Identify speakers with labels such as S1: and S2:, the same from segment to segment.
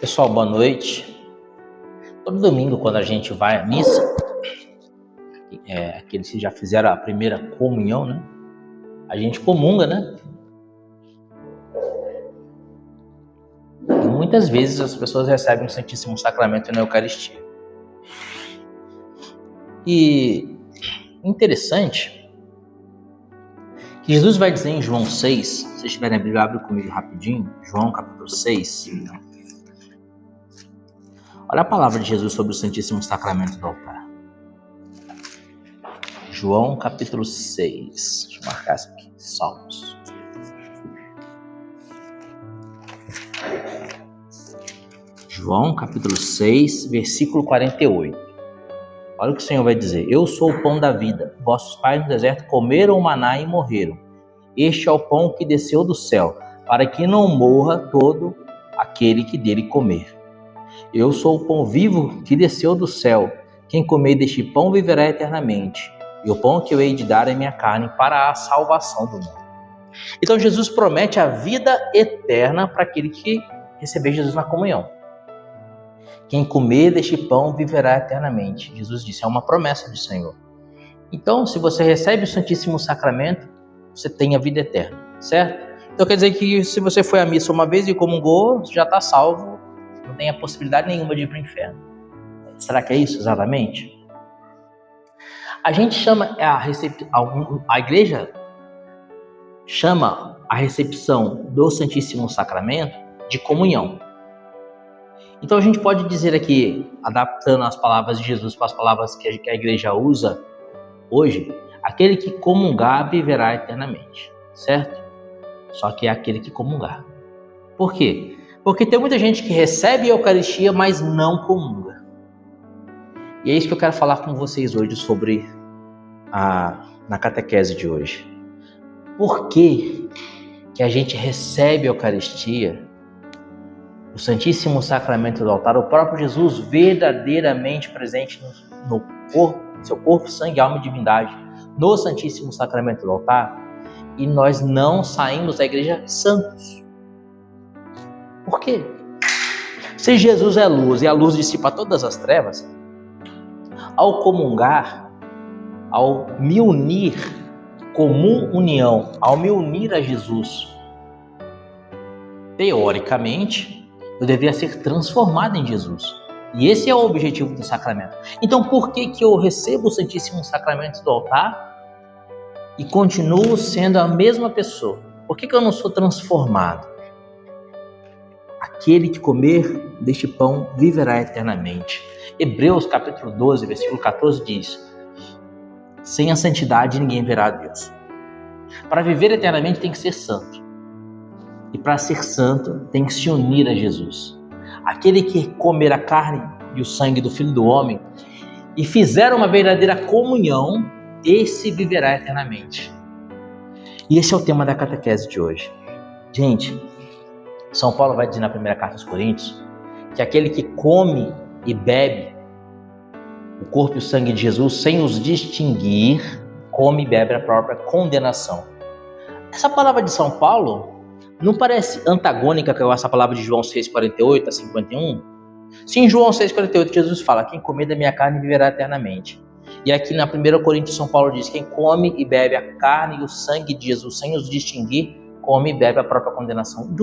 S1: Pessoal, boa noite. Todo domingo, quando a gente vai à missa, aqueles que já fizeram a primeira comunhão, né? A gente comunga, né? E muitas vezes as pessoas recebem o Santíssimo Sacramento na Eucaristia. E interessante que Jesus vai dizer em João 6, se vocês tiverem a Bíblia, abre comigo rapidinho, João capítulo 6. Olha a palavra de Jesus sobre o Santíssimo Sacramento do altar. João capítulo 6. Deixa eu marcar isso aqui. Salmos. João capítulo 6, versículo 48. Olha o que o Senhor vai dizer. Eu sou o pão da vida. Vossos pais no deserto comeram o maná e morreram. Este é o pão que desceu do céu, para que não morra todo aquele que dele comer. Eu sou o pão vivo que desceu do céu. Quem comer deste pão viverá eternamente. E o pão que eu hei de dar é minha carne para a salvação do mundo. Então Jesus promete a vida eterna para aquele que receber Jesus na comunhão. Quem comer deste pão viverá eternamente. Jesus disse, é uma promessa do Senhor. Então, se você recebe o Santíssimo Sacramento, você tem a vida eterna, certo? Então quer dizer que se você foi à missa uma vez e comungou, você já está salvo, não tem a possibilidade nenhuma de ir para o inferno. Será que é isso exatamente? A gente chama a igreja chama a recepção do Santíssimo Sacramento de comunhão. Então a gente pode dizer aqui, adaptando as palavras de Jesus para as palavras que a igreja usa hoje, aquele que comungar viverá eternamente, certo? Só que é aquele que comungar. Por quê? Porque tem muita gente que recebe a Eucaristia, mas não comunga. E é isso que eu quero falar com vocês hoje sobre na catequese de hoje. Por que a gente recebe a Eucaristia, o Santíssimo Sacramento do altar, o próprio Jesus verdadeiramente presente no corpo, seu corpo, sangue, alma e divindade, no Santíssimo Sacramento do altar, e nós não saímos da igreja santos? Por quê? Se Jesus é luz e a luz dissipa todas as trevas, ao comungar, ao me unir, comum união, ao me unir a Jesus, teoricamente, eu deveria ser transformado em Jesus. E esse é o objetivo do sacramento. Então, por que eu recebo o Santíssimo Sacramento do altar e continuo sendo a mesma pessoa? Por que eu não sou transformado? Aquele que comer deste pão viverá eternamente. Hebreus capítulo 12, versículo 14 diz, sem a santidade ninguém verá a Deus. Para viver eternamente tem que ser santo. E para ser santo tem que se unir a Jesus. Aquele que comer a carne e o sangue do Filho do Homem e fizer uma verdadeira comunhão, esse viverá eternamente. E esse é o tema da catequese de hoje. Gente, São Paulo vai dizer na primeira carta aos Coríntios que aquele que come e bebe o corpo e o sangue de Jesus sem os distinguir, come e bebe a própria condenação. Essa palavra de São Paulo não parece antagônica com essa palavra de João 6,48 a 51? Se em João 6,48 Jesus fala, quem comer da minha carne viverá eternamente. E aqui na 1 Coríntios São Paulo diz, quem come e bebe a carne e o sangue de Jesus sem os distinguir, come e bebe a própria condenação.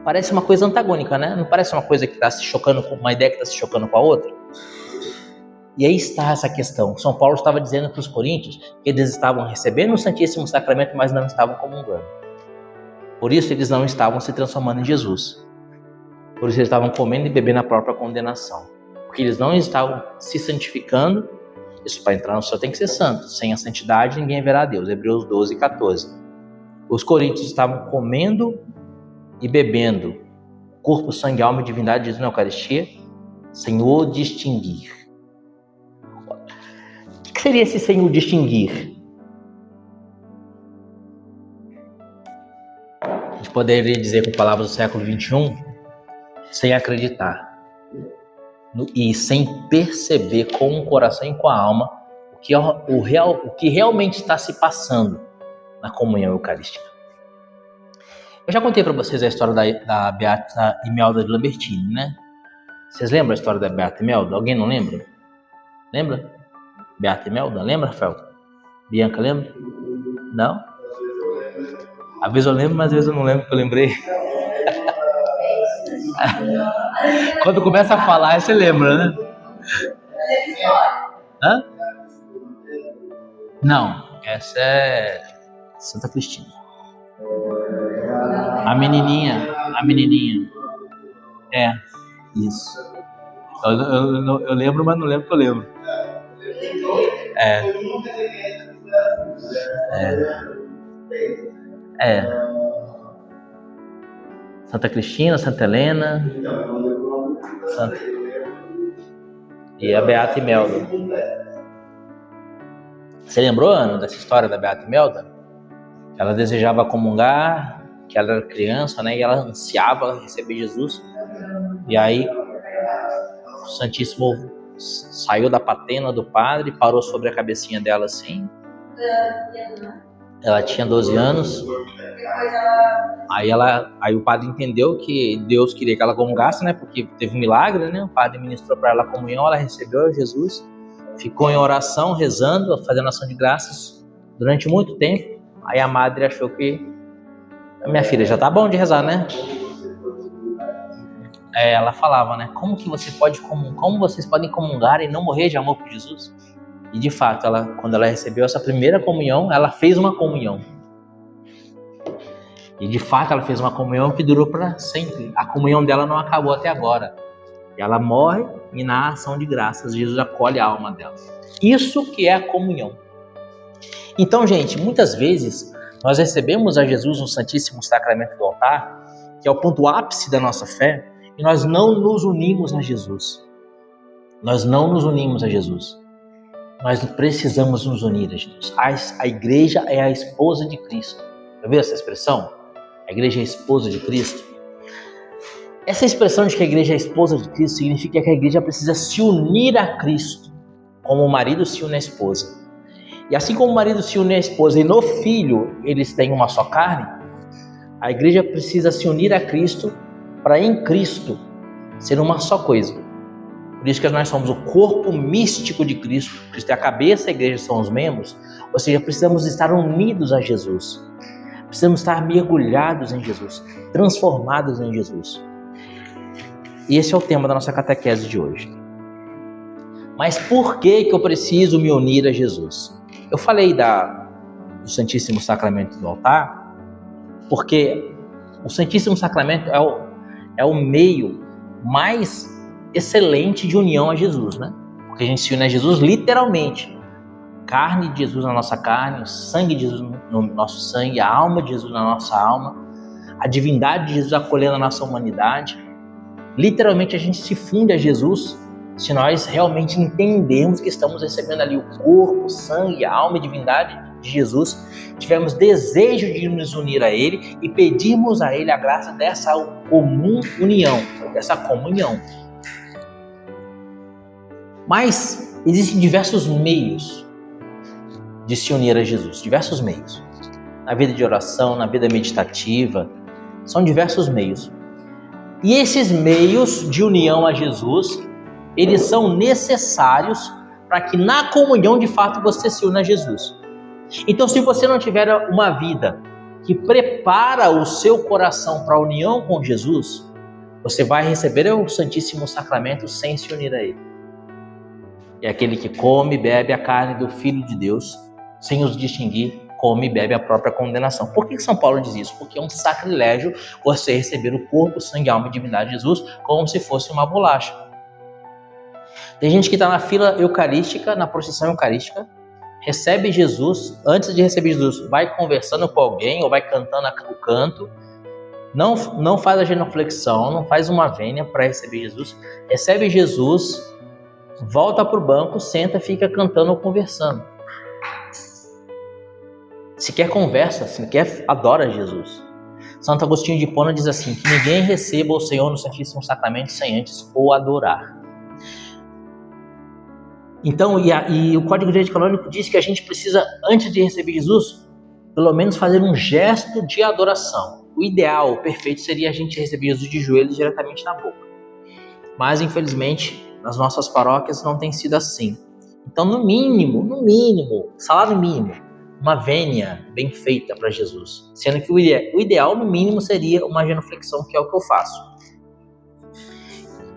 S1: Parece uma coisa antagônica, né? Não parece uma coisa que está se chocando com uma ideia que está se chocando com a outra? E aí está essa questão. São Paulo estava dizendo para os coríntios que eles estavam recebendo o Santíssimo Sacramento, mas não estavam comungando. Por isso eles não estavam se transformando em Jesus. Por isso eles estavam comendo e bebendo a própria condenação. Porque eles não estavam se santificando. Isso para entrar no céu tem que ser santo. Sem a santidade ninguém verá a Deus. Hebreus 12, 14. Os coríntios estavam comendo e bebendo corpo, sangue, alma e divindade de Jesus na Eucaristia, sem o distinguir. O que seria esse sem o distinguir? A gente poderia dizer com palavras do século XXI, sem acreditar e sem perceber com o coração e com a alma o que realmente está se passando na comunhão eucarística. Eu já contei para vocês a história da Beata Imelda de Lambertini, né? Vocês lembram a história da Beata Imelda? Alguém não lembra? Lembra? Beata Imelda? Lembra, Rafael? Bianca, lembra? Não? Às vezes eu lembro, mas às vezes eu não lembro, que eu lembrei. Quando começa a falar, você lembra, né? Hã? Não, essa é Santa Cristina. A menininha. É, isso. Eu lembro, mas não lembro que eu lembro. Santa Cristina, Santa Helena, e a Beata Imelda. Você lembrou, Ana, dessa história da Beata Imelda? Ela desejava comungar, que ela era criança, né? E ela ansiava receber Jesus. E aí, o Santíssimo saiu da patena do padre, parou sobre a cabecinha dela assim. Ela tinha 12 anos. Aí o padre entendeu que Deus queria que ela comungasse, né? Porque teve um milagre, né? O padre ministrou para ela a comunhão, ela recebeu Jesus, ficou em oração, rezando, fazendo ação de graças durante muito tempo. Aí a madre achou que, minha filha, já tá bom de rezar, né? Ela falava, né? Como vocês podem comungar e não morrer de amor por Jesus? E de fato, quando ela recebeu essa primeira comunhão, ela fez uma comunhão. E de fato ela fez uma comunhão que durou para sempre. A comunhão dela não acabou até agora. Ela morre e na ação de graças Jesus acolhe a alma dela. Isso que é a comunhão. Então, gente, muitas vezes nós recebemos a Jesus no Santíssimo Sacramento do altar, que é o ponto ápice da nossa fé, e nós não nos unimos a Jesus. Nós não nos unimos a Jesus. Nós precisamos nos unir a Jesus. A igreja é a esposa de Cristo. Já viu essa expressão? A igreja é a esposa de Cristo. Essa expressão de que a igreja é a esposa de Cristo significa que a igreja precisa se unir a Cristo, como o marido se une à esposa. E assim como o marido se une à esposa e no filho eles têm uma só carne, a igreja precisa se unir a Cristo para em Cristo ser uma só coisa. Por isso que nós somos o corpo místico de Cristo. Cristo é a cabeça, a igreja são os membros. Ou seja, precisamos estar unidos a Jesus. Precisamos estar mergulhados em Jesus, transformados em Jesus. E esse é o tema da nossa catequese de hoje. Mas por que eu preciso me unir a Jesus? Eu falei do Santíssimo Sacramento do altar, porque o Santíssimo Sacramento é o meio mais excelente de união a Jesus, né? Porque a gente se une a Jesus literalmente. Carne de Jesus na nossa carne, o sangue de Jesus no nosso sangue, a alma de Jesus na nossa alma, a divindade de Jesus acolhendo a nossa humanidade. Literalmente a gente se funde a Jesus se nós realmente entendemos que estamos recebendo ali o corpo, o sangue, a alma e a divindade de Jesus, tivermos desejo de nos unir a Ele e pedirmos a Ele a graça dessa comum união, dessa comunhão. Mas existem diversos meios de se unir a Jesus, diversos meios. Na vida de oração, na vida meditativa, são diversos meios. E esses meios de união a Jesus, eles são necessários para que na comunhão de fato você se una a Jesus. Então, se você não tiver uma vida que prepara o seu coração para a união com Jesus, você vai receber o Santíssimo Sacramento sem se unir a Ele. É aquele que come e bebe a carne do Filho de Deus, sem os distinguir, come e bebe a própria condenação. Por que São Paulo diz isso? Porque é um sacrilégio você receber o corpo, sangue, alma e divindade de Jesus como se fosse uma bolacha. Tem gente que está na fila eucarística, na procissão eucarística, recebe Jesus, antes de receber Jesus, vai conversando com alguém ou vai cantando o canto, não faz a genuflexão, não faz uma vênia para receber Jesus, recebe Jesus, volta para o banco, senta, fica cantando ou conversando. Se quer conversa, se quer, adora Jesus. Santo Agostinho de Hipona diz assim, que ninguém receba o Senhor no Santíssimo Sacramento sem antes o adorar. Então, e o Código de Direito Canônico diz que a gente precisa, antes de receber Jesus, pelo menos fazer um gesto de adoração. o ideal, o perfeito seria a gente receber Jesus de joelhos diretamente na boca. Mas, infelizmente, nas nossas paróquias não tem sido assim. Então, no mínimo, salário mínimo, uma vênia bem feita para Jesus. Sendo que o ideal, no mínimo, seria uma genuflexão, que é o que eu faço.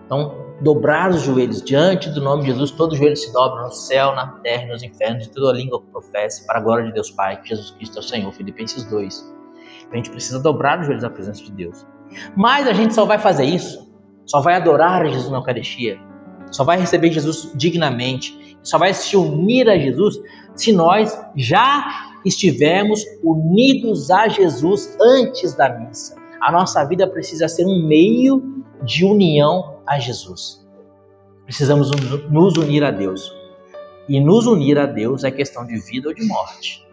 S1: Então, dobrar os joelhos diante do nome de Jesus, todo joelho se dobra no céu, na terra e nos infernos, de toda a língua que professe, para a glória de Deus Pai, que Jesus Cristo é o Senhor. Filipenses 2. A gente precisa dobrar os joelhos na presença de Deus. Mas a gente só vai fazer isso, só vai adorar a Jesus na Eucaristia, só vai receber Jesus dignamente, só vai se unir a Jesus se nós já estivermos unidos a Jesus antes da missa. A nossa vida precisa ser um meio de união a Jesus. Precisamos nos unir a Deus. E nos unir a Deus é questão de vida ou de morte.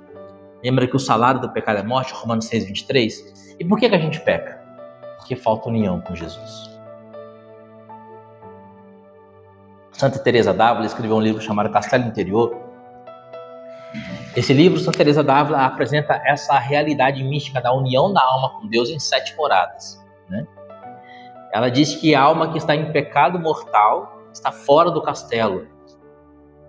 S1: Lembra que o salário do pecado é morte, Romanos 6:23? E por que a gente peca? Porque falta união com Jesus. Santa Teresa d'Ávila escreveu um livro chamado Castelo Interior. Esse livro, Santa Teresa d'Ávila, apresenta essa realidade mística da união da alma com Deus em 7 moradas, né? Ela diz que a alma que está em pecado mortal está fora do castelo,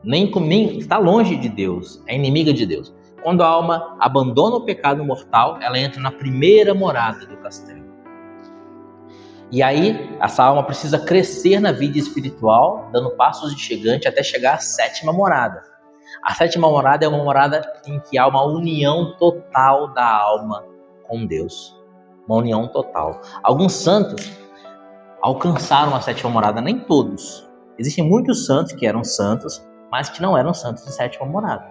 S1: nem está longe de Deus, é inimiga de Deus. Quando a alma abandona o pecado mortal, ela entra na primeira morada do castelo. E aí, essa alma precisa crescer na vida espiritual, dando passos de gigante até chegar à 7ª morada. A 7ª morada é uma morada em que há uma união total da alma com Deus. Uma união total. Alguns santos alcançaram a 7ª morada, nem todos. Existem muitos santos que eram santos, mas que não eram santos de 7ª morada.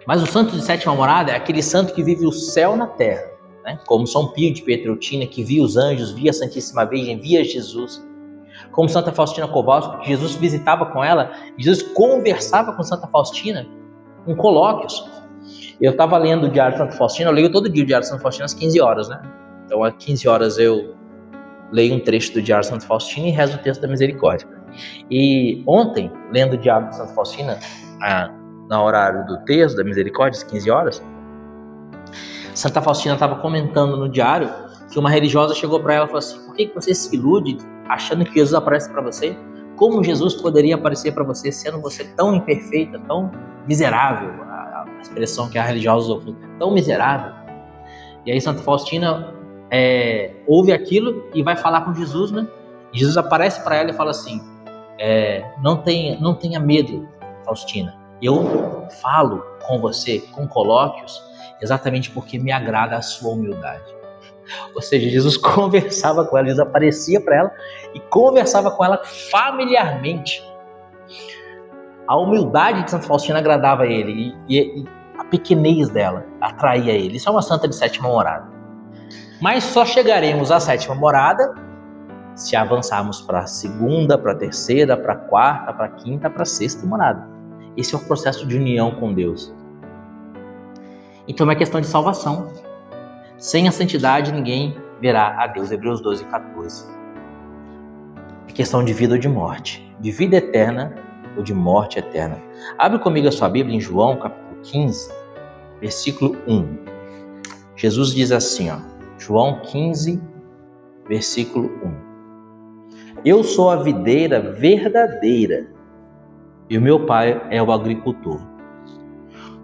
S1: Mas o santo de 7ª morada é aquele santo que vive o céu na terra, né? Como São Pio de Pietrelcina, que via os anjos, via a Santíssima Virgem, via Jesus. Como Santa Faustina Kowalska, que Jesus visitava com ela, Jesus conversava com Santa Faustina em colóquios. Eu estava lendo o Diário de Santa Faustina, eu leio todo dia o Diário de Santa Faustina às 15 horas, né? Então, às 15 horas eu leio um trecho do Diário de Santa Faustina e rezo o texto da misericórdia. E ontem, lendo o Diário de Santa Faustina, no horário do texto da misericórdia, às 15 horas, Santa Faustina estava comentando no diário que uma religiosa chegou para ela e falou assim: por que você se ilude achando que Jesus aparece para você? Como Jesus poderia aparecer para você sendo você tão imperfeita, tão miserável? A expressão que a religiosa usou, tão miserável. E aí Santa Faustina ouve aquilo e vai falar com Jesus, né? E Jesus aparece para ela e fala assim: não tenha medo, Faustina. Eu falo com você, com colóquios, exatamente porque me agrada a sua humildade. Ou seja, Jesus conversava com ela, Jesus aparecia para ela e conversava com ela familiarmente. A humildade de Santa Faustina agradava a ele e a pequenez dela atraía ele. Isso é uma santa de 7ª morada. Mas só chegaremos à 7ª morada se avançarmos para a 2ª, para a 3ª, para a 4ª, para a 5ª, para a 6ª morada. Esse é o processo de união com Deus. Então é uma questão de salvação. Sem a santidade ninguém verá a Deus. Hebreus 12:14. É questão de vida ou de morte. De vida eterna ou de morte eterna. Abre comigo a sua Bíblia em João capítulo 15, versículo 1. Jesus diz assim, João 15, versículo 1. Eu sou a videira verdadeira e o meu Pai é o agricultor.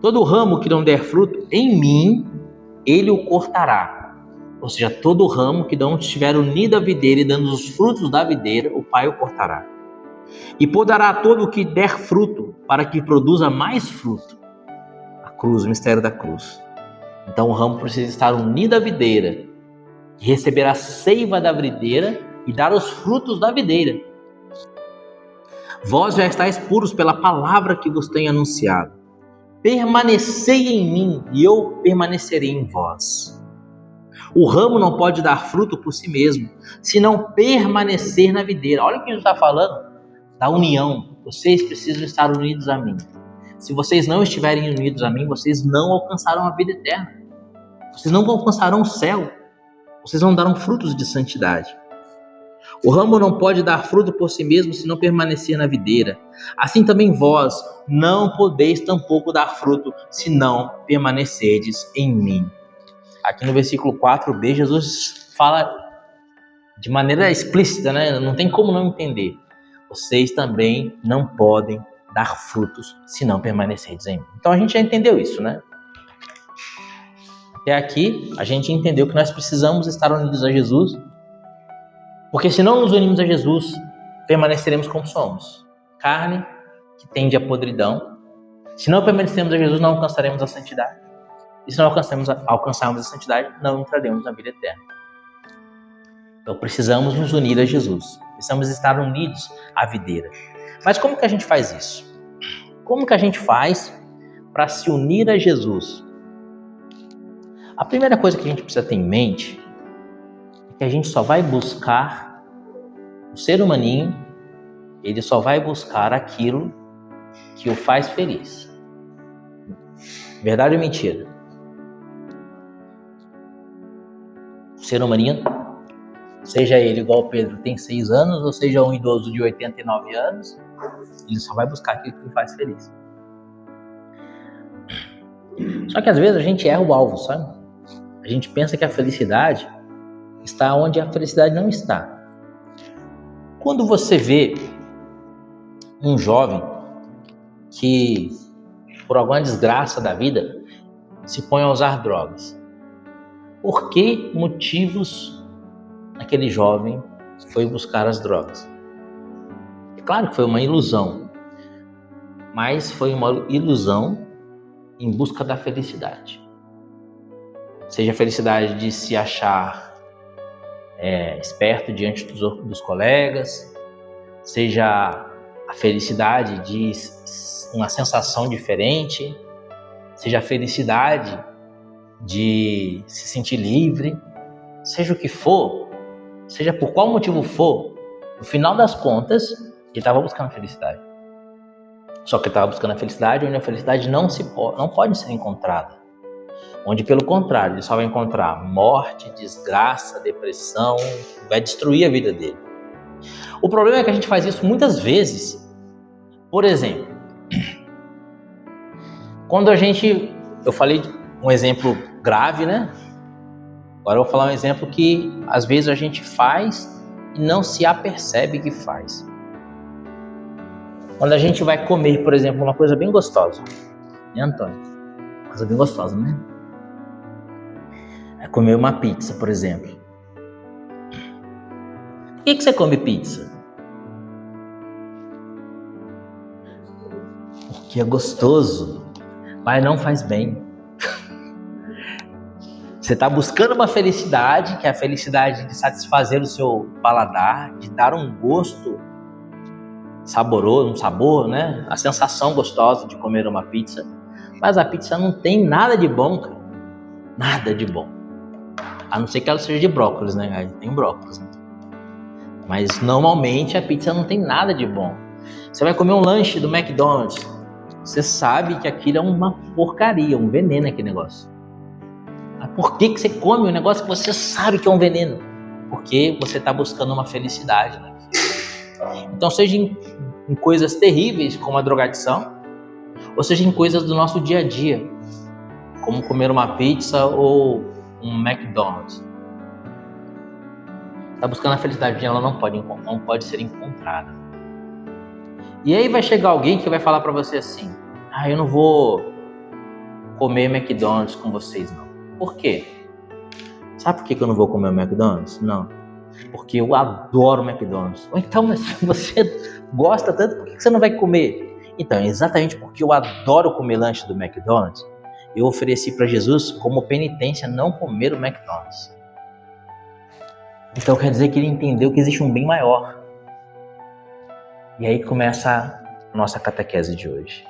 S1: Todo ramo que não der fruto em mim, ele o cortará. Ou seja, todo ramo que não estiver unido à videira e dando os frutos da videira, o Pai o cortará. E podará todo o que der fruto, para que produza mais fruto. A cruz, o mistério da cruz. Então o ramo precisa estar unido à videira, receber a seiva da videira e dar os frutos da videira. Vós já estáis puros pela palavra que vos tenho anunciado. Permanecei em mim e eu permanecerei em vós. O ramo não pode dar fruto por si mesmo, se não permanecer na videira. Olha o que Jesus está falando da união. Vocês precisam estar unidos a mim. Se vocês não estiverem unidos a mim, vocês não alcançarão a vida eterna. Vocês não alcançarão o céu. Vocês não darão frutos de santidade. O ramo não pode dar fruto por si mesmo se não permanecer na videira. Assim também vós não podeis tampouco dar fruto se não permanecerdes em mim. aqui no versículo 4b, Jesus fala de maneira explícita, né? Não tem como não entender. Vocês também não podem dar frutos se não permanecerdes em mim. Então a gente já entendeu isso, né? Até aqui a gente entendeu que nós precisamos estar unidos a Jesus, porque se não nos unirmos a Jesus, permaneceremos como somos. Carne que tende à podridão. Se não permanecermos a Jesus, não alcançaremos a santidade. E se não alcançarmos a santidade, não entraremos na vida eterna. Então precisamos nos unir a Jesus. Precisamos estar unidos à videira. Mas como que a gente faz isso? Como que a gente faz para se unir a Jesus? A primeira coisa que a gente precisa ter em mente é que a gente só vai buscar, o ser humaninho, ele só vai buscar aquilo que o faz feliz. Verdade ou mentira? O ser humaninho, seja ele igual o Pedro, tem 6 anos, ou seja um idoso de 89 anos, ele só vai buscar aquilo que o faz feliz. Só que às vezes a gente erra o alvo, sabe? A gente pensa que a felicidade está onde a felicidade não está. Quando você vê um jovem que, por alguma desgraça da vida, se põe a usar drogas, por que motivos aquele jovem foi buscar as drogas? É claro que foi uma ilusão, mas foi uma ilusão em busca da felicidade. Seja a felicidade de se achar esperto diante dos colegas, seja a felicidade de uma sensação diferente, seja a felicidade de se sentir livre, seja o que for, seja por qual motivo for, no final das contas, ele estava buscando a felicidade. Só que ele estava buscando a felicidade onde a felicidade não pode ser encontrada. Onde, pelo contrário, ele só vai encontrar morte, desgraça, depressão, vai destruir a vida dele. O problema é que a gente faz isso muitas vezes. Por exemplo, quando eu falei um exemplo grave, né? Agora eu vou falar um exemplo que às vezes a gente faz e não se apercebe que faz. Quando a gente vai comer, por exemplo, uma coisa bem gostosa, né, Antônio? Coisa bem gostosa, né? É comer uma pizza, por exemplo. Por que você come pizza? Porque é gostoso, mas não faz bem. Você está buscando uma felicidade, que é a felicidade de satisfazer o seu paladar, de dar um gosto saboroso, um sabor, né? A sensação gostosa de comer uma pizza. Mas a pizza não tem nada de bom, cara. Nada de bom. A não ser que ela seja de brócolis, né? Aí tem brócolis, né? Mas normalmente a pizza não tem nada de bom. Você vai comer um lanche do McDonald's, você sabe que aquilo é uma porcaria, um veneno aquele negócio. Mas por que você come um negócio que você sabe que é um veneno? Porque você está buscando uma felicidade, né? Então, seja em coisas terríveis, como a drogadição, ou seja em coisas do nosso dia a dia, como comer uma pizza ou um McDonald's. Está buscando a felicidade, ela não pode ser encontrada. E aí vai chegar alguém que vai falar para você assim: eu não vou comer McDonald's com vocês não. Por quê? Sabe por que eu não vou comer o McDonald's? Não. Porque eu adoro McDonald's. Ou então, mas se você gosta tanto, por que você não vai comer? Então, exatamente porque eu adoro comer lanche do McDonald's, eu ofereci para Jesus como penitência não comer o McDonald's. Então quer dizer que ele entendeu que existe um bem maior. E aí começa a nossa catequese de hoje.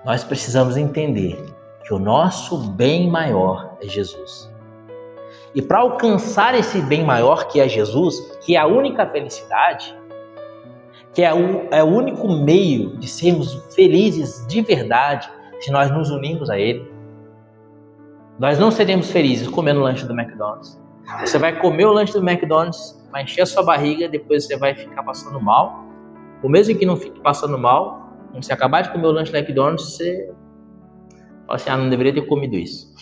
S1: Nós precisamos entender que o nosso bem maior é Jesus. E para alcançar esse bem maior que é Jesus, que é a única felicidade, que é o único meio de sermos felizes de verdade, se nós nos unirmos a Ele. Nós não seremos felizes comendo o lanche do McDonald's. Você vai comer o lanche do McDonald's, vai encher a sua barriga, depois você vai ficar passando mal. Ou mesmo que não fique passando mal, quando você acabar de comer o lanche do McDonald's, você fala assim: não deveria ter comido isso.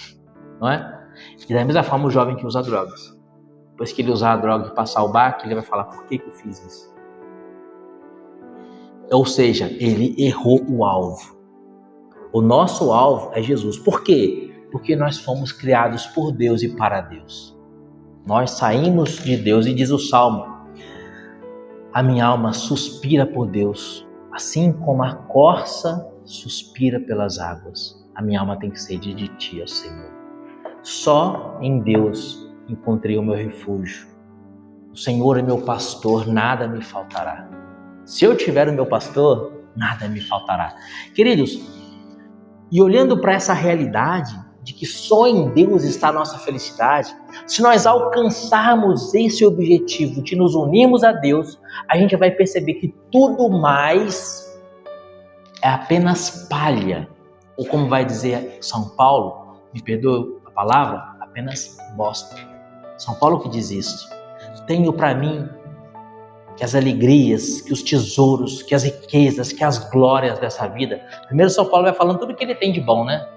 S1: Não é? E da mesma forma o jovem que usa drogas. Depois que ele usar a droga e passar o baque, ele vai falar, por que eu fiz isso? Ou seja, ele errou o alvo. O nosso alvo é Jesus. Por quê? Porque nós fomos criados por Deus e para Deus. Nós saímos de Deus e diz o Salmo, a minha alma suspira por Deus, assim como a corça suspira pelas águas. A minha alma tem sede de ti, ó Senhor. Só em Deus encontrei o meu refúgio. O Senhor é meu pastor, nada me faltará. Se eu tiver o meu pastor, nada me faltará. Queridos, e olhando para essa realidade de que só em Deus está a nossa felicidade, se nós alcançarmos esse objetivo de nos unirmos a Deus, a gente vai perceber que tudo mais é apenas palha. Ou como vai dizer São Paulo, me perdoe a palavra, apenas bosta. São Paulo que diz isso. Tenho para mim que as alegrias, que os tesouros, que as riquezas, que as glórias dessa vida. Primeiro São Paulo vai falando tudo que ele tem de bom, né?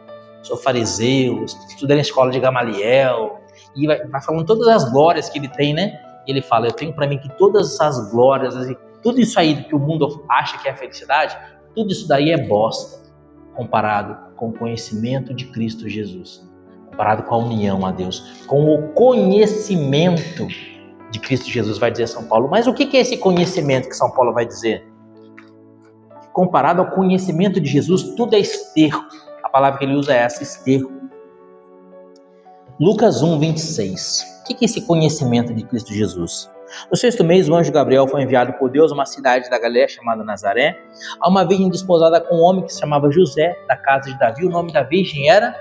S1: Sou fariseu, estudei na escola de Gamaliel, e vai falando todas as glórias que ele tem, né? Ele fala, eu tenho para mim que todas essas glórias, tudo isso aí que o mundo acha que é felicidade, tudo isso daí é bosta, comparado com o conhecimento de Cristo Jesus, comparado com a união a Deus, com o conhecimento de Cristo Jesus, vai dizer São Paulo. Mas o que é esse conhecimento que São Paulo vai dizer? Comparado ao conhecimento de Jesus, tudo é esterco. A palavra que ele usa é essa, esterco. Lucas 1, 26. O que é esse conhecimento de Cristo Jesus? No 6º mês, o anjo Gabriel foi enviado por Deus a uma cidade da Galileia chamada Nazaré, a uma virgem desposada com um homem que se chamava José, da casa de Davi. O nome da virgem era?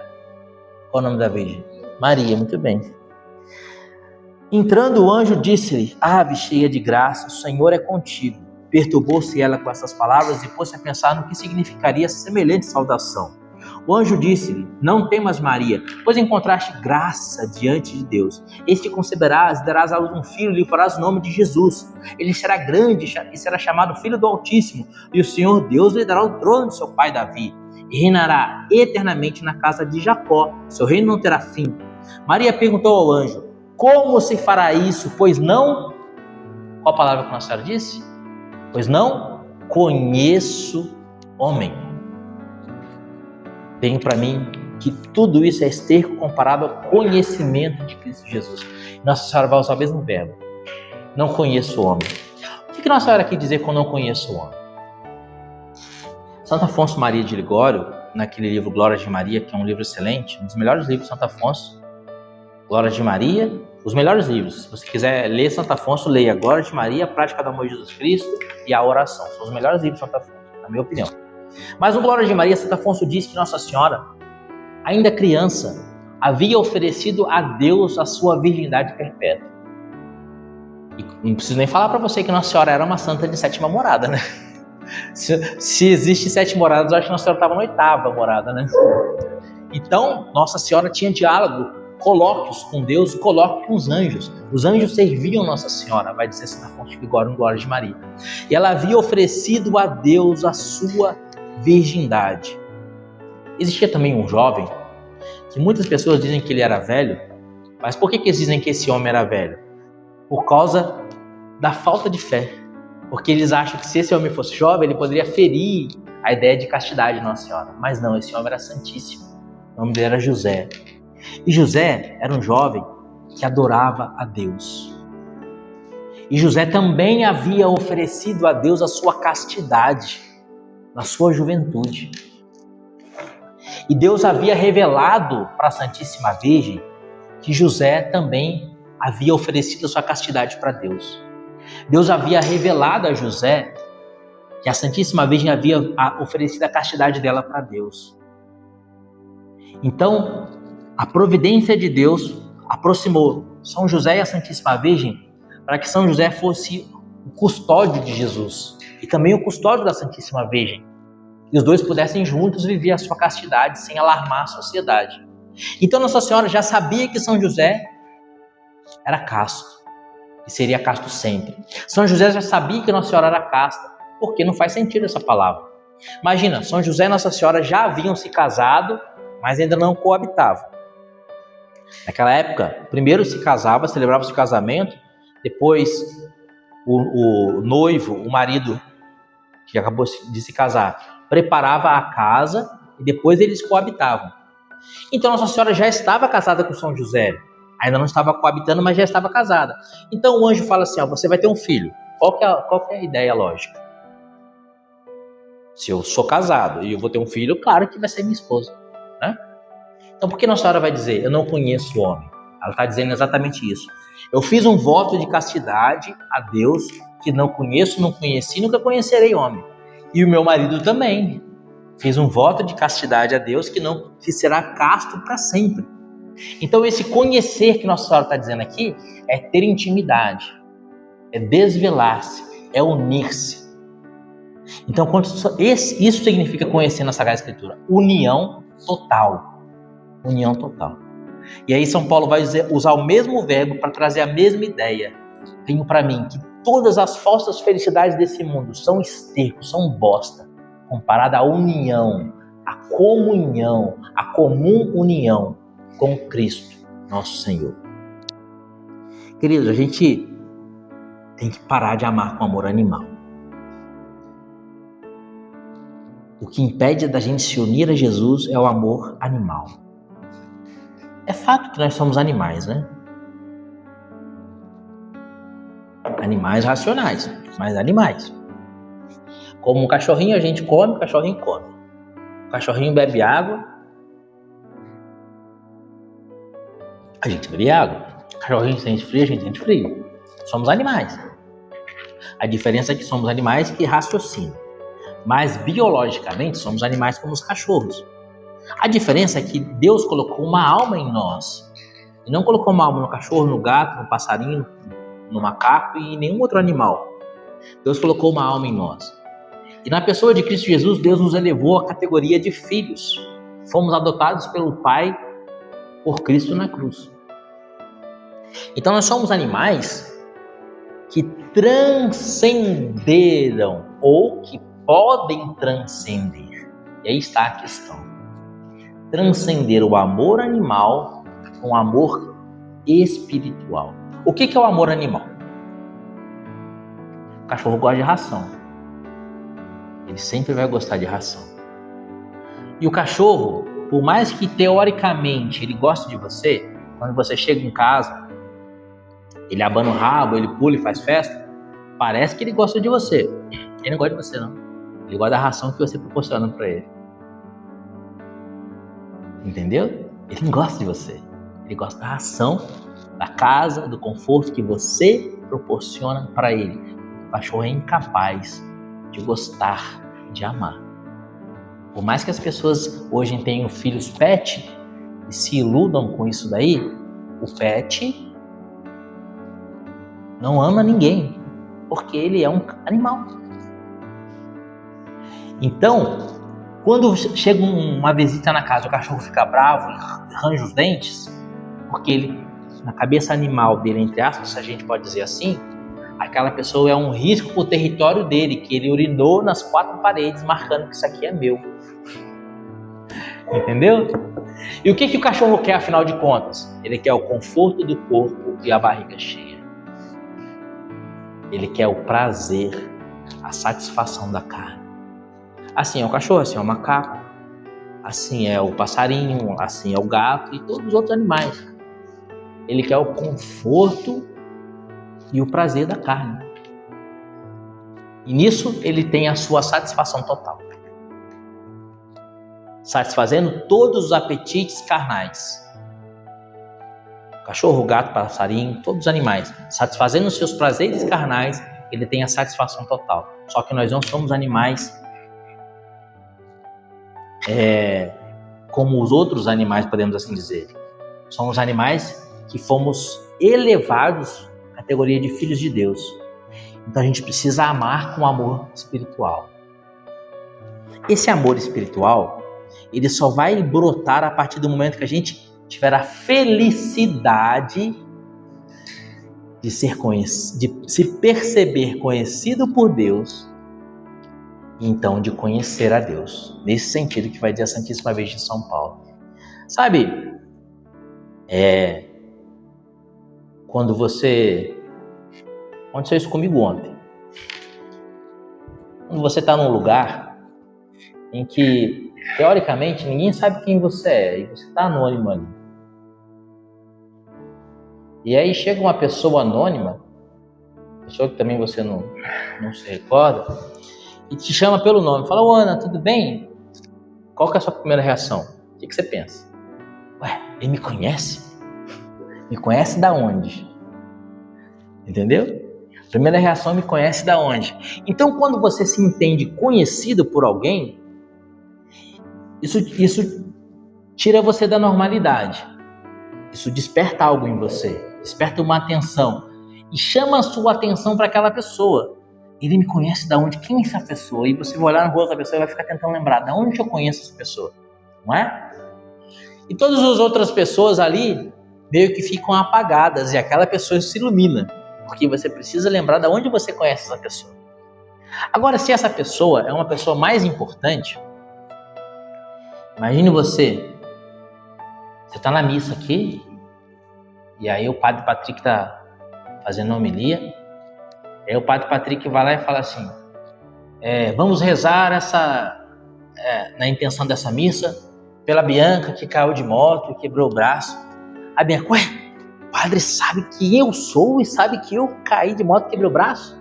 S1: Qual o nome da virgem? Maria, muito bem. Entrando o anjo disse-lhe, ave cheia de graça, o Senhor é contigo. Perturbou-se ela com essas palavras e pôs-se a pensar no que significaria semelhante saudação. O anjo disse-lhe, não temas Maria, pois encontraste graça diante de Deus. Eis que conceberás e darás à luz um filho e lhe porás o nome de Jesus. Ele será grande e será chamado Filho do Altíssimo, e o Senhor Deus lhe dará o trono de seu pai Davi. E reinará eternamente na casa de Jacó, seu reino não terá fim. Maria perguntou ao anjo, como se fará isso, pois não... Qual a palavra que Nossa Senhora disse? Pois não conheço homem. Tenho para mim que tudo isso é esterco comparado ao conhecimento de Cristo Jesus. Nossa Senhora vai usar o mesmo verbo. Não conheço o homem. O que Nossa Senhora quer dizer com não conheço o homem? Santo Afonso Maria de Ligório, naquele livro Glórias de Maria, que é um livro excelente, um dos melhores livros de Santo Afonso, Glórias de Maria, os melhores livros. Se você quiser ler Santo Afonso, leia Glórias de Maria, a Prática do Amor de Jesus Cristo e a Oração. São os melhores livros de Santo Afonso, na minha opinião. Mas no Glórias de Maria, Santo Afonso diz que Nossa Senhora, ainda criança, havia oferecido a Deus a sua virgindade perpétua. E não preciso nem falar para você que Nossa Senhora era uma santa de 7ª morada, né? Se existe 7 moradas, eu acho que Nossa Senhora estava na 8ª morada, né? Então, Nossa Senhora tinha diálogo, colóquios com Deus e colóquios com os anjos. Os anjos serviam Nossa Senhora, vai dizer Santo Afonso de Ligório no Glórias de Maria. E ela havia oferecido a Deus a sua virgindade. Existia também um jovem, que muitas pessoas dizem que ele era velho, mas por que eles dizem que esse homem era velho? Por causa da falta de fé. Porque eles acham que se esse homem fosse jovem, ele poderia ferir a ideia de castidade de Nossa Senhora. Mas não, esse homem era santíssimo. O nome dele era José. E José era um jovem que adorava a Deus. E José também havia oferecido a Deus a sua castidade na sua juventude. E Deus havia revelado para a Santíssima Virgem que José também havia oferecido a sua castidade para Deus. Deus havia revelado a José que a Santíssima Virgem havia oferecido a castidade dela para Deus. Então, a providência de Deus aproximou São José e a Santíssima Virgem para que São José fosse o custódio de Jesus e também o custódio da Santíssima Virgem. E os dois pudessem juntos viver a sua castidade sem alarmar a sociedade. Então Nossa Senhora já sabia que São José era casto e seria casto sempre. São José já sabia que Nossa Senhora era casta, porque não faz sentido essa palavra. Imagina, São José e Nossa Senhora já haviam se casado, mas ainda não coabitavam. Naquela época, primeiro se casava, celebrava-se o casamento, depois o noivo, o marido que acabou de se casar, preparava a casa e depois eles coabitavam. Então Nossa Senhora já estava casada com São José, ainda não estava coabitando, mas já estava casada. Então o anjo fala assim, você vai ter um filho. Qual que é a ideia lógica? Se eu sou casado e eu vou ter um filho, claro que vai ser minha esposa, né? Então por que Nossa Senhora vai dizer, eu não conheço o homem? Ela está dizendo exatamente isso. Eu fiz um voto de castidade a Deus, que não conheço, não conheci, nunca conhecerei homem. E o meu marido também. Fiz um voto de castidade a Deus, que será casto para sempre. Então esse conhecer que Nossa Senhora está dizendo aqui é ter intimidade, é desvelar-se, é unir-se. Então isso significa conhecer na Sagrada Escritura, união total. União total. E aí São Paulo vai usar o mesmo verbo para trazer a mesma ideia. Tenho para mim que todas as falsas felicidades desse mundo são esterco, são bosta, comparada à união, à comunhão, à comum união com Cristo, nosso Senhor. Queridos, a gente tem que parar de amar com amor animal. O que impede da gente se unir a Jesus é o amor animal. É fato que nós somos animais, né? Animais racionais, mas animais. Como um cachorrinho a gente come, o cachorrinho come. O cachorrinho bebe água, a gente bebe água. O cachorrinho sente frio, a gente sente frio. Somos animais. A diferença é que somos animais que raciocinam. Mas biologicamente somos animais como os cachorros. A diferença é que Deus colocou uma alma em nós. E não colocou uma alma no cachorro, no gato, no passarinho, no macaco e em nenhum outro animal. Deus colocou uma alma em nós. E na pessoa de Cristo Jesus, Deus nos elevou à categoria de filhos. Fomos adotados pelo Pai por Cristo na cruz. Então nós somos animais que transcenderam ou que podem transcender. E aí está a questão. Transcender o amor animal com o amor espiritual. O que é o amor animal? O cachorro gosta de ração. Ele sempre vai gostar de ração. E o cachorro, por mais que teoricamente ele goste de você, quando você chega em casa, ele abana o rabo, ele pula e faz festa, parece que ele gosta de você. Ele não gosta de você, não. Ele gosta da ração que você proporciona para ele. Entendeu? Ele não gosta de você. Ele gosta da ração, da casa, do conforto que você proporciona para ele. O cachorro é incapaz de gostar, de amar. Por mais que as pessoas hoje tenham filhos pet e se iludam com isso daí, o pet não ama ninguém, porque ele é um animal. Então, quando chega uma visita na casa, o cachorro fica bravo, arranja os dentes, porque ele, na cabeça animal dele, entre aspas, se a gente pode dizer assim, aquela pessoa é um risco para o território dele, que ele urinou nas 4 paredes, marcando que isso aqui é meu. Entendeu? E o que o cachorro quer, afinal de contas? Ele quer o conforto do corpo e a barriga cheia. Ele quer o prazer, a satisfação da carne. Assim é o cachorro, assim é o macaco, assim é o passarinho, assim é o gato e todos os outros animais. Ele quer o conforto e o prazer da carne. E nisso ele tem a sua satisfação total. Satisfazendo todos os apetites carnais. Cachorro, gato, passarinho, todos os animais. Satisfazendo os seus prazeres carnais, ele tem a satisfação total. Só que nós não somos animais como os outros animais, podemos assim dizer. Somos animais que fomos elevados à categoria de filhos de Deus. Então a gente precisa amar com amor espiritual. Esse amor espiritual, ele só vai brotar a partir do momento que a gente tiver a felicidade de se perceber conhecido por Deus, e então de conhecer a Deus. Nesse sentido que vai dizer a Santíssima Virgem de São Paulo. Sabe, Quando você... Aconteceu isso comigo ontem. Quando você está num lugar em que, teoricamente, ninguém sabe quem você é, e você está anônimo ali. E aí chega uma pessoa anônima, pessoa que também você não se recorda, e te chama pelo nome. Fala: ô Ana, tudo bem? Qual que é a sua primeira reação? O que você pensa? Ué, ele me conhece? Me conhece da onde? Entendeu? Primeira reação, me conhece da onde? Então, quando você se entende conhecido por alguém, isso tira você da normalidade. Isso desperta algo em você, desperta uma atenção e chama a sua atenção para aquela pessoa. Ele me conhece da onde? Quem é essa pessoa? E você vai olhar no rosto da pessoa e vai ficar tentando lembrar da onde eu conheço essa pessoa, não é? E todas as outras pessoas ali meio que ficam apagadas e aquela pessoa se ilumina, porque você precisa lembrar de onde você conhece essa pessoa. Agora, se essa pessoa é uma pessoa mais importante, imagine você está na missa aqui, e aí o Padre Patrick está fazendo a homilia, aí o Padre Patrick vai lá e fala assim: vamos rezar na intenção dessa missa, pela Bianca que caiu de moto e quebrou o braço. A Bianca: ué, o padre sabe que eu sou e sabe que eu caí de moto e quebrei o braço?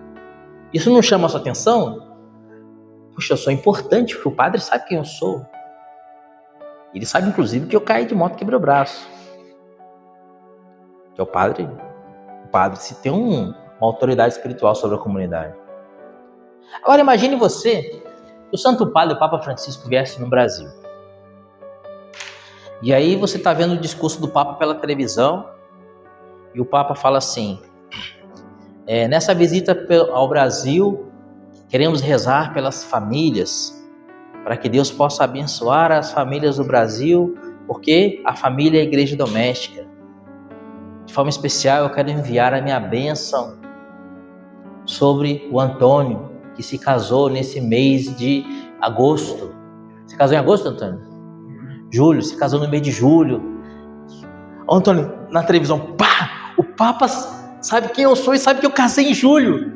S1: Isso não chama a sua atenção? Puxa, eu sou importante, porque o padre sabe quem eu sou. Ele sabe, inclusive, que eu caí de moto e quebrei o braço. Que é o padre se tem uma autoridade espiritual sobre a comunidade. Agora imagine você, o Santo Padre, o Papa Francisco, viesse no Brasil. E aí você está vendo o discurso do Papa pela televisão, e o Papa fala assim: nessa visita ao Brasil, queremos rezar pelas famílias, para que Deus possa abençoar as famílias do Brasil, porque a família é a igreja doméstica. De forma especial, eu quero enviar a minha bênção sobre o Antônio, que se casou nesse mês de agosto. Se casou em agosto, Antônio? Julho, se casou no mês de julho. Antônio, na televisão, pá! O Papa sabe quem eu sou e sabe que eu casei em julho.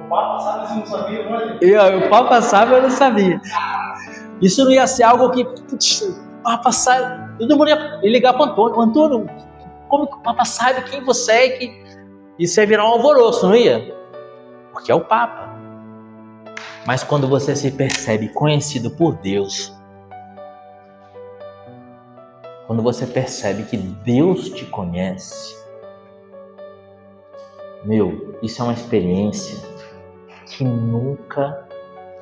S2: O Papa sabe, se não sabia, olha.
S1: O Papa sabe, eu não sabia. Isso não ia ser algo que, putz, o Papa sabe. Todo mundo ia ligar para o Antônio: Antônio, como que o Papa sabe quem você é? Que isso ia virar um alvoroço, não ia? Porque é o Papa. Mas quando você se percebe conhecido por Deus, quando você percebe que Deus te conhece, isso é uma experiência que nunca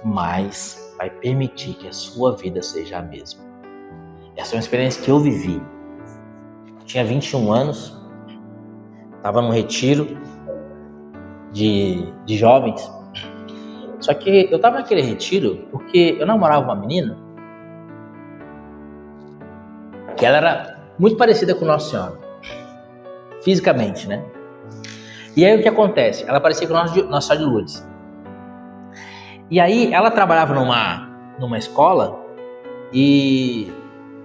S1: mais vai permitir que a sua vida seja a mesma. Essa é uma experiência que eu vivi. Eu tinha 21 anos, estava num retiro de jovens. Só que eu estava naquele retiro porque eu namorava uma menina que ela era muito parecida com Nossa Senhora, fisicamente, né? E aí o que acontece? Ela parecia com Nossa Senhora de Lourdes. E aí ela trabalhava numa escola, e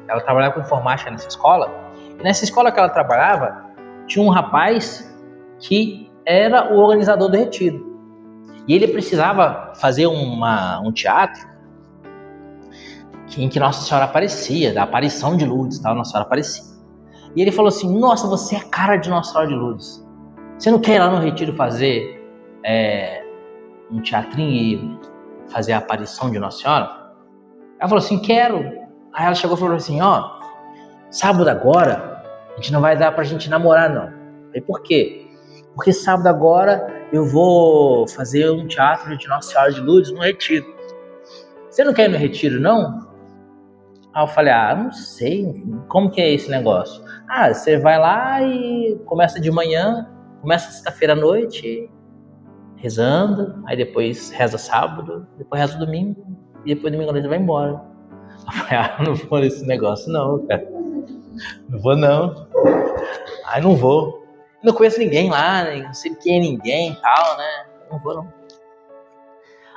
S1: ela trabalhava com informática nessa escola. E nessa escola que ela trabalhava, tinha um rapaz que era o organizador do retiro. E ele precisava fazer um teatro em que Nossa Senhora aparecia, da aparição de Lourdes, tal, Nossa Senhora aparecia. E ele falou assim: nossa, você é a cara de Nossa Senhora de Lourdes. Você não quer ir lá no retiro fazer um teatrinho e fazer a aparição de Nossa Senhora? Ela falou assim: quero. Aí ela chegou e falou assim: sábado agora, a gente não vai dar pra gente namorar, não. E por quê? Porque sábado agora eu vou fazer um teatro de Nossa Senhora de Lourdes no retiro. Você não quer ir no retiro, não? Aí eu falei: não sei, como que é esse negócio? Você vai lá e começa de manhã, começa sexta-feira à noite, rezando, aí depois reza sábado, depois reza domingo, e depois domingo à noite vai embora. Eu falei: não vou nesse negócio não, cara. Não vou não. Não vou. Não conheço ninguém lá, não sei quem é ninguém e tal, né? Não vou não.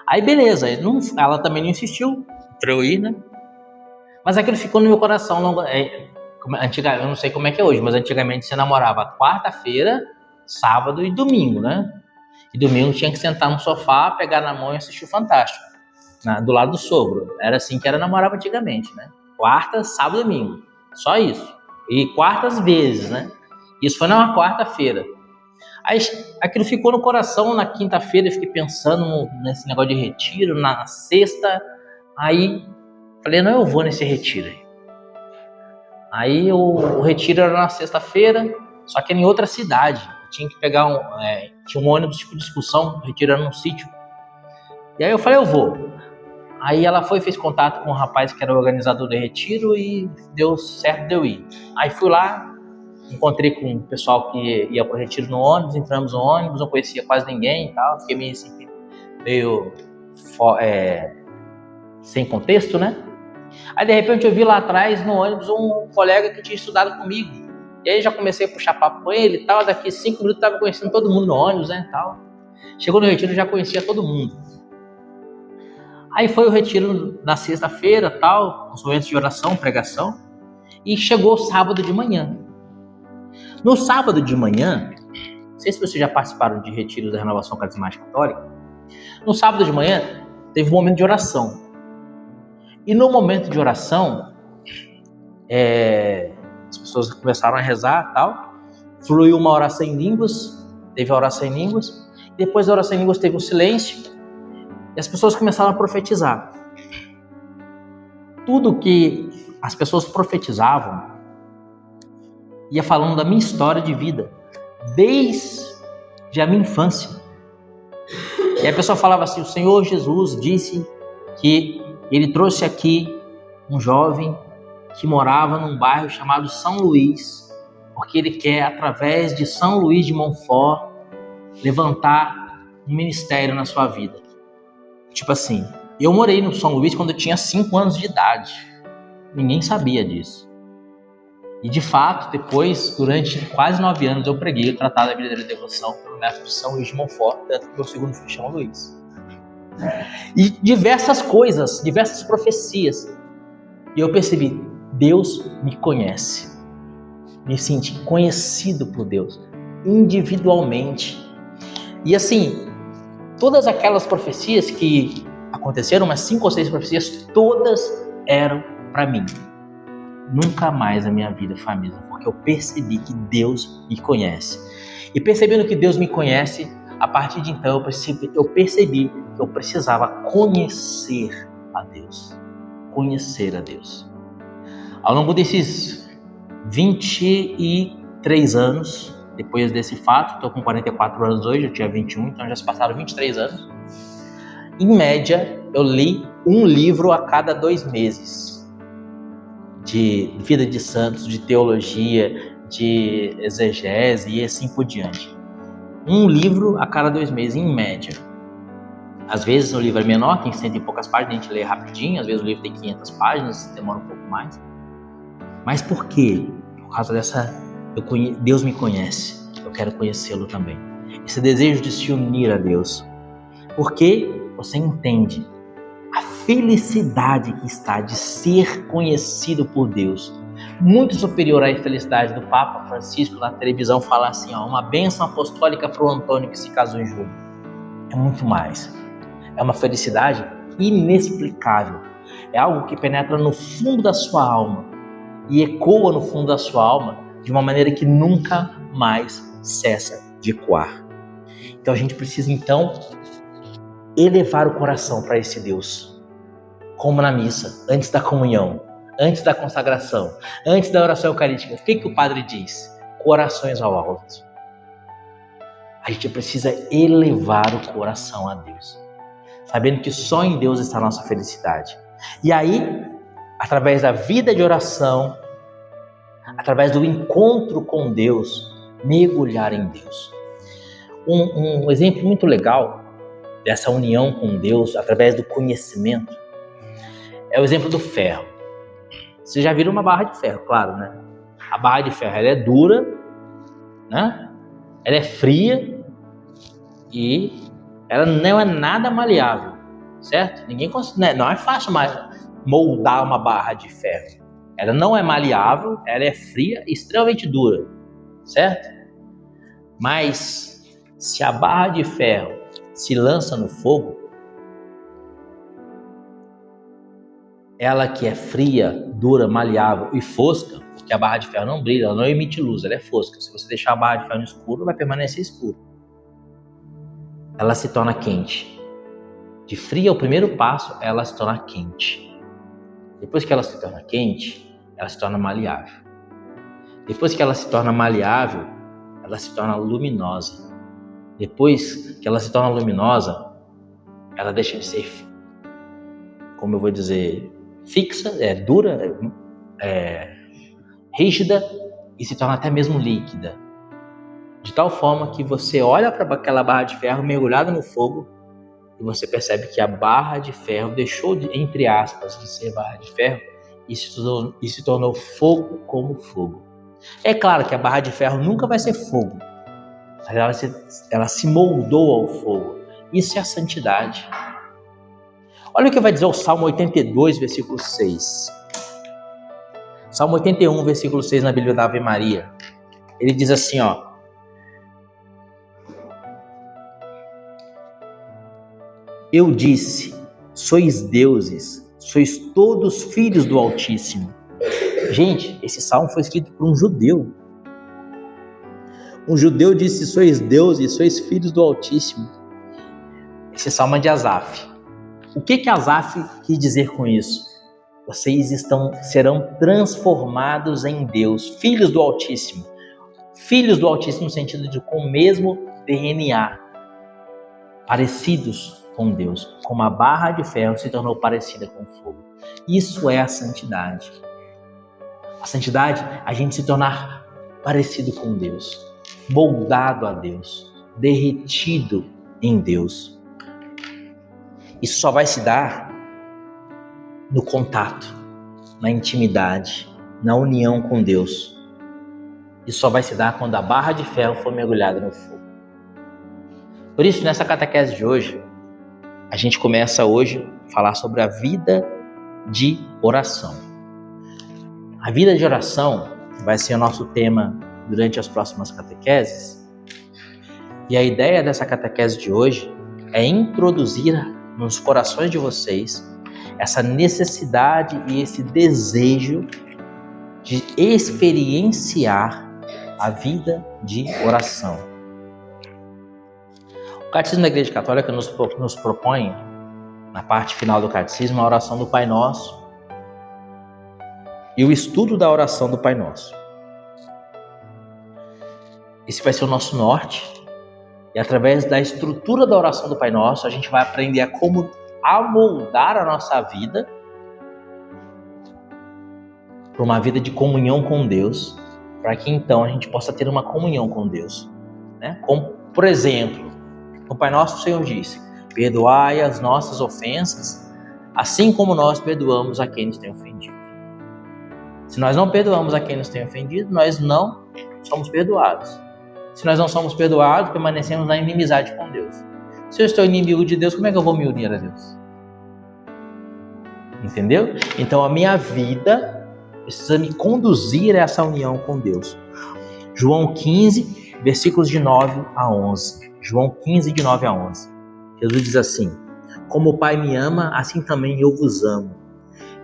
S1: Aí beleza, ela também não insistiu pra eu ir, né? Mas aquilo ficou no meu coração Eu não sei como é que é hoje, mas antigamente você namorava quarta-feira, sábado e domingo, né? E domingo tinha que sentar no sofá, pegar na mão e assistir o Fantástico, do lado do sogro. Era assim que era namorava antigamente, né? Quarta, sábado e domingo. Só isso. E quartas vezes, né? Isso foi numa quarta-feira. Aí aquilo ficou no coração. Na quinta-feira eu fiquei pensando nesse negócio de retiro. Na sexta, aí falei, não, eu vou nesse retiro aí. Aí o retiro era na sexta-feira, só que era em outra cidade. Eu tinha que pegar tinha um ônibus tipo de excursão, o retiro era num sítio. E aí eu falei, eu vou. Aí ela fez contato com um rapaz que era o organizador do retiro e deu certo de eu ir. Aí fui lá, encontrei com o pessoal que ia pro retiro no ônibus, entramos no ônibus, não conhecia quase ninguém e tal, fiquei meio assim, sem contexto, né? Aí de repente eu vi lá atrás no ônibus um colega que tinha estudado comigo. E aí já comecei a puxar papo com ele e tal, daqui 5 minutos eu tava conhecendo todo mundo no ônibus, né, e tal. Chegou no retiro, eu já conhecia todo mundo. Aí foi o retiro na sexta-feira, tal, os momentos de oração, pregação, e chegou sábado de manhã. No sábado de manhã, não sei se vocês já participaram de retiros da Renovação Carismática Católica, no sábado de manhã teve um momento de oração. E no momento de oração, as pessoas começaram a rezar, tal, fluiu uma oração em línguas, teve a oração em línguas, depois da oração em línguas teve um silêncio, e as pessoas começaram a profetizar. Tudo que as pessoas profetizavam ia falando da minha história de vida, desde a minha infância. E a pessoa falava assim, o Senhor Jesus disse que ele trouxe aqui um jovem que morava num bairro chamado São Luís, porque ele quer, através de São Luís de Montfort, levantar um ministério na sua vida. Tipo assim, eu morei no São Luís quando eu tinha 5 anos de idade. Ninguém sabia disso. E de fato, depois, durante quase 9 anos, eu preguei o Tratado da Verdadeira Devoção pelo método de São Luís de Montfort, tanto que meu segundo filho chama Luís. E diversas coisas, diversas profecias. E eu percebi, Deus me conhece. Me senti conhecido por Deus, individualmente. E assim, todas aquelas profecias que aconteceram, umas 5 ou 6 profecias, todas eram para mim. Nunca mais a minha vida foi a mesma, porque eu percebi que Deus me conhece. E percebendo que Deus me conhece, a partir de então eu percebi que eu precisava conhecer a Deus. Conhecer a Deus. Ao longo desses 23 anos, depois desse fato, estou com 44 anos hoje, eu tinha 21, então já se passaram 23 anos. Em média, eu li um livro a cada 2 meses. De vida de santos, de teologia, de exegese e assim por diante. Um livro a cada 2 meses, em média. Às vezes o livro é menor, tem 100 e poucas páginas, a gente lê rapidinho, às vezes o livro tem 500 páginas, demora um pouco mais. Mas por quê? Por causa dessa... Deus me conhece, eu quero conhecê-lo também. Esse desejo de se unir a Deus. Porque você entende a felicidade que está de ser conhecido por Deus, muito superior à felicidade do Papa Francisco na televisão falar assim, uma bênção apostólica para o Antônio que se casou em julho. É muito mais. É uma felicidade inexplicável. É algo que penetra no fundo da sua alma e ecoa no fundo da sua alma de uma maneira que nunca mais cessa de ecoar. Então a gente precisa elevar o coração para esse Deus, como na missa, antes da comunhão, antes da consagração, antes da oração eucarística. O que o padre diz? Corações ao alto. A gente precisa elevar o coração a Deus, sabendo que só em Deus está a nossa felicidade. E aí, através da vida de oração, através do encontro com Deus, mergulhar em Deus. Um exemplo muito legal dessa união com Deus, através do conhecimento, é o exemplo do ferro. Vocês já viram uma barra de ferro, claro, né? A barra de ferro, ela é dura, né? Ela é fria e ela não é nada maleável, certo? Não é fácil mais moldar uma barra de ferro. Ela não é maleável, ela é fria e extremamente dura, certo? Mas se a barra de ferro se lança no fogo, ela que é fria, dura, maleável e fosca, porque a barra de ferro não brilha, ela não emite luz, ela é fosca. Se você deixar a barra de ferro no escuro, vai permanecer escuro. Ela se torna quente. De fria, o primeiro passo, ela se torna quente. Depois que ela se torna quente, ela se torna maleável. Depois que ela se torna maleável, ela se torna luminosa. Depois que ela se torna luminosa, ela deixa de ser, como eu vou dizer, fixa, dura, rígida e se torna até mesmo líquida. De tal forma que você olha para aquela barra de ferro mergulhada no fogo e você percebe que a barra de ferro deixou de, entre aspas, de ser barra de ferro e se tornou fogo como fogo. É claro que a barra de ferro nunca vai ser fogo, mas ela se moldou ao fogo. Isso é a santidade. Olha o que vai dizer o Salmo 82, versículo 6. Salmo 81, versículo 6 na Bíblia da Ave Maria. Ele diz assim, ó. Eu disse, sois deuses, sois todos filhos do Altíssimo. Gente, esse salmo foi escrito por um judeu. Um judeu disse, sois deuses, sois filhos do Altíssimo. Esse salmo é de Asaf. O que Asaf quis dizer com isso? Vocês serão transformados em Deus, filhos do Altíssimo. Filhos do Altíssimo no sentido de com o mesmo DNA, parecidos com Deus, como a barra de ferro se tornou parecida com o fogo. Isso é a santidade. A santidade é a gente se tornar parecido com Deus, moldado a Deus, derretido em Deus. Isso só vai se dar no contato, na intimidade, na união com Deus. Isso só vai se dar quando a barra de ferro for mergulhada no fogo. Por isso, nessa catequese de hoje, a gente começa hoje a falar sobre a vida de oração. A vida de oração vai ser o nosso tema durante as próximas catequeses. E a ideia dessa catequese de hoje é introduzir nos corações de vocês essa necessidade e esse desejo de experienciar a vida de oração. O Catecismo da Igreja Católica nos propõe, na parte final do Catecismo, a oração do Pai Nosso e o estudo da oração do Pai Nosso. Esse vai ser o nosso norte, e através da estrutura da oração do Pai Nosso, a gente vai aprender a como amoldar a nossa vida para uma vida de comunhão com Deus, para que então a gente possa ter uma comunhão com Deus, né? Como, por exemplo, o Pai Nosso, o Senhor disse, perdoai as nossas ofensas, assim como nós perdoamos a quem nos tem ofendido. Se nós não perdoamos a quem nos tem ofendido, nós não somos perdoados. Se nós não somos perdoados, permanecemos na inimizade com Deus. Se eu estou inimigo de Deus, como é que eu vou me unir a Deus? Entendeu? Então a minha vida precisa me conduzir a essa união com Deus. João 15, versículos de 9 a 11. João 15, de 9 a 11. Jesus diz assim, como o Pai me ama, assim também eu vos amo.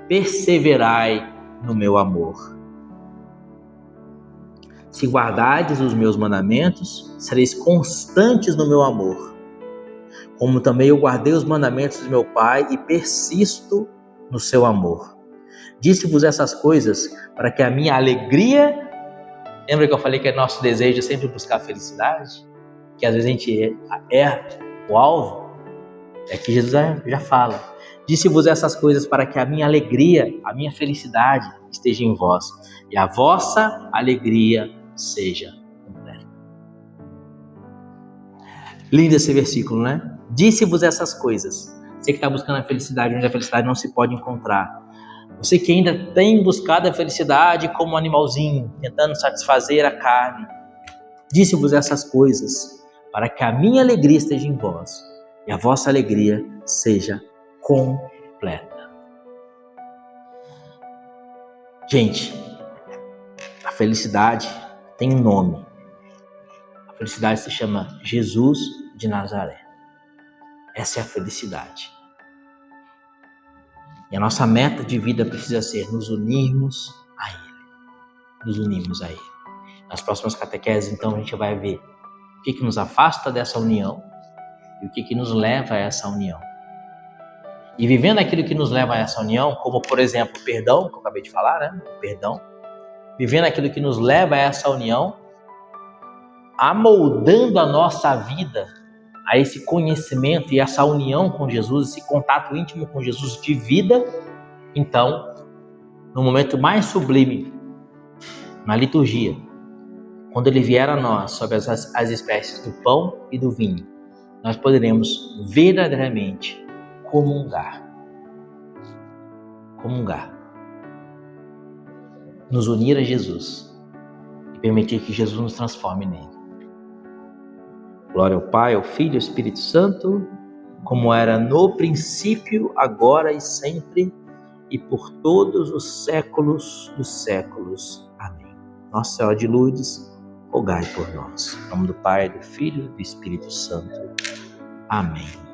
S1: Perseverai no meu amor. Se guardardes os meus mandamentos, sereis constantes no meu amor. Como também eu guardei os mandamentos do meu Pai e persisto no seu amor. Disse-vos essas coisas para que a minha alegria... Lembra que eu falei que nosso desejo é sempre buscar a felicidade? Que às vezes a gente erra o alvo? É que Jesus já fala. Disse-vos essas coisas para que a minha alegria, a minha felicidade esteja em vós. E a vossa alegria seja completa. Lindo esse versículo, né? Disse-vos essas coisas. Você que está buscando a felicidade onde a felicidade não se pode encontrar. Você que ainda tem buscado a felicidade como um animalzinho, tentando satisfazer a carne. Disse-vos essas coisas para que a minha alegria esteja em vós e a vossa alegria seja completa. Gente, a felicidade tem um nome. A felicidade se chama Jesus de Nazaré. Essa é a felicidade. E a nossa meta de vida precisa ser nos unirmos a Ele. Nos unirmos a Ele. Nas próximas catequeses, então, a gente vai ver o que nos afasta dessa união e o que nos leva a essa união. E vivendo aquilo que nos leva a essa união, como, por exemplo, o perdão, que eu acabei de falar, né? Perdão. Vivendo aquilo que nos leva a essa união, amoldando a nossa vida a esse conhecimento e essa união com Jesus, esse contato íntimo com Jesus de vida, então, no momento mais sublime, na liturgia, quando Ele vier a nós sobre as espécies do pão e do vinho, nós poderemos verdadeiramente comungar. Nos unir a Jesus e permitir que Jesus nos transforme nele. Glória ao Pai, ao Filho e ao Espírito Santo, como era no princípio, agora e sempre, e por todos os séculos dos séculos. Amém. Nossa Senhora de Lourdes, rogai por nós. Em nome do Pai, do Filho e do Espírito Santo. Amém.